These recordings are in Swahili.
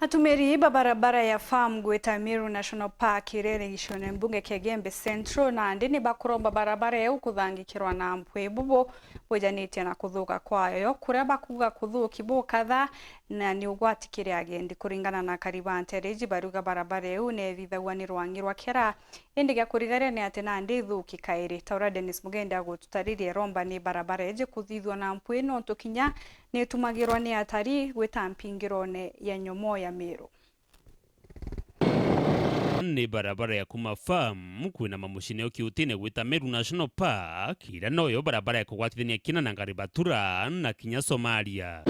Atumiri barabara ya farm gweta MERU National Park irere gishone mbunge kia IGEMBE Central na NIBAKUROMBA barabara ya KUTHANGIKIRWE na MPWII bujanitie na kuthuka kwayo kuria bakuga kuthuki bo kadha na ni ugwati kiri agendi kuringana na Akari bantereji baruga barabara ya ne thithagwa ni rwangirwa kera indi gya kurigaria ni ati na ndithuki kairi taura Dennis Mugende agututaririe Îromba ni barabara eje kuthithwa na MPWII no tukinya ni tumagirwa ni atari gwita mpingirone ya nyomo ya MERU. Ni barabara ya KUUMA farm kwina mamushine kiutine gwita MERU National Park ira noyo barabara ya kugwatithania kina na ngaribatura na kinya Somalia.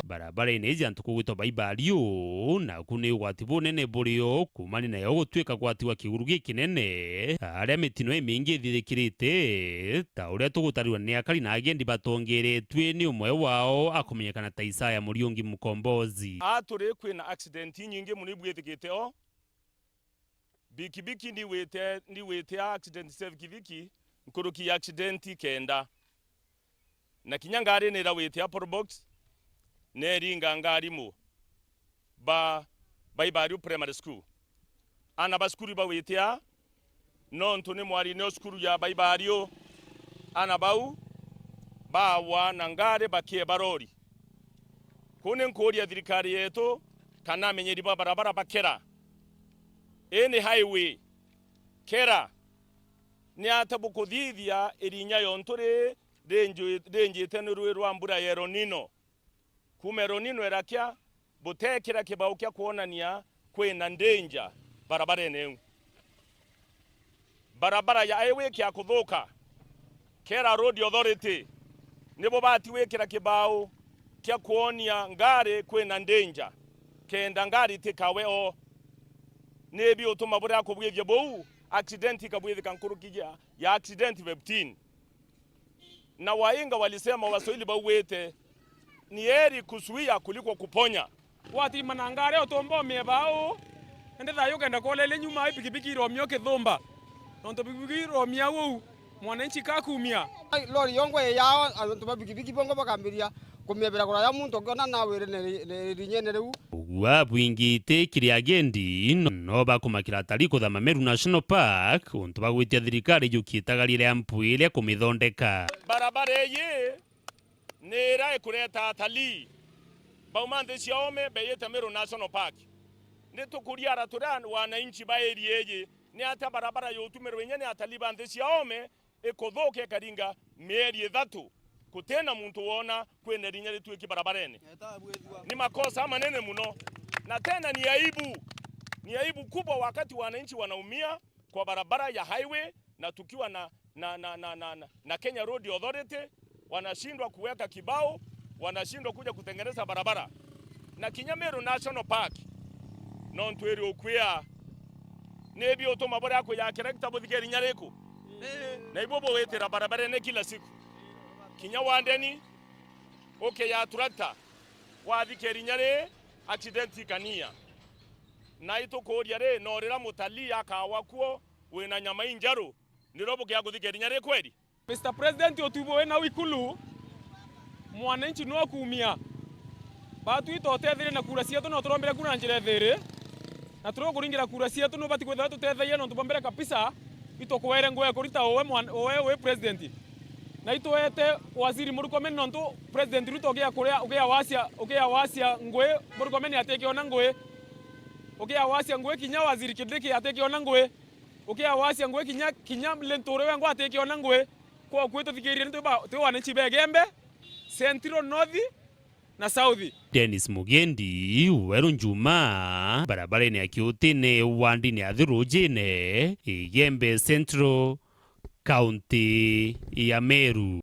Barabara ineja ntukugwitwa baibario na kuni ugwati bunene burio kumani na yo gutwika gwatiwa kigurugi kinene aria mitino imingi thithikirite ta uria tugutarirwa ni Akari na agendi batongeretwe ni umwe wao akumenyekana ta Isaya Muriungi Mukombozi. Turi kwina accident nyingi muni bwithikite o bikibiki ni wete accident save kiviki nkuruki accident kenda na kinyangari ni rawete ya probox neringa ngarimu baibariu primary school ana baskuru ba wetia non tuni mwari no skuru ya baibariu ana bau bawa nangare bakie barori kune nkori ya thirikari yetu kana menyeri barabara bakera ene highway kera ni atabukuthithia irinya yontore denje tenurwe rwa mbura ya Ronino kume Ronino erakia butekera kibao kya kuonania kwena ndenja barabara ene barabara ya highway kya kuthuka kera road authority nibo batiwekera kibao kya kuonia ngare kwena ndenja kenda ngari tikawe o nebi otuma bura kubwivye bou accident kabwithika nkurukija ya accident 15 na wainga walisema Waswahili bawete ni heri kusuia kuliko kuponya wati manangare otombo mebao ende thayo kenda kolele nyuma pikipiki romio kithumba nonto pikipiki romia wu mwananchi kakumia lori yongwe yao anto pikipiki bongo bakambiria kumebera kora ya muntu ngona nawe ne rinyene riu wa bwingite kiri agendi no bakumakira atari kuthama MERU National Park untu bagwitia thirikari yukitagarire MPWII ile kumithondeka barabara ye nera ekureta atali baumande ciome beyeta MERU National Park nitukuriara turan wananchi ba area ye ni ata barabara yotumero wenyene atali bande ciome ekothoke karinga mieri 3 kutena muntu wona kwene rinya litwiki barabarene ni makosa manene muno na tena ni aibu kubwa wakati wananchi wanaumia kwa barabara ya highway na tukiwa na Kenya Road Authority wanashindwa kuweka kibao, wanashindwa kuja kutengeneza barabara na kinya MERU National Park nontu eri okwia nebi otomabora yako ya character buthigeri nyareko na ibobo wetera barabara ne kila siku kinya wandeni ya tractor wathikeri nyare accident kania na itokoria re norera mutali akawakuo wena nyama injaro nirobo kya guthikeri nyare kweli. Mr. President otubo wena wikulu mwananchi no kuumia batu itotethire na kura cietu no turombere kuna njire thiri na turokuringira kura cietu no bati kwetha tutetheie no tubombere kabisa itokwere ngwe kurita owe president na itoete waziri Murkomen nonto president Ruto ogia wasia ngwe Murkomen ateke ona ngwe ogia wasia ngwe kinya waziri Kidiki ateke ona ngwe ogia wasia ngwe kinya lentore wengo ateke ona ngwe kwa kwetu thikiria nto ba te wananchi ba IGEMBE Central North na South. Dennis Mugendi weru njuma barabara ni akiutine wandi ni athurujine IGEMBE Central County ya MERU.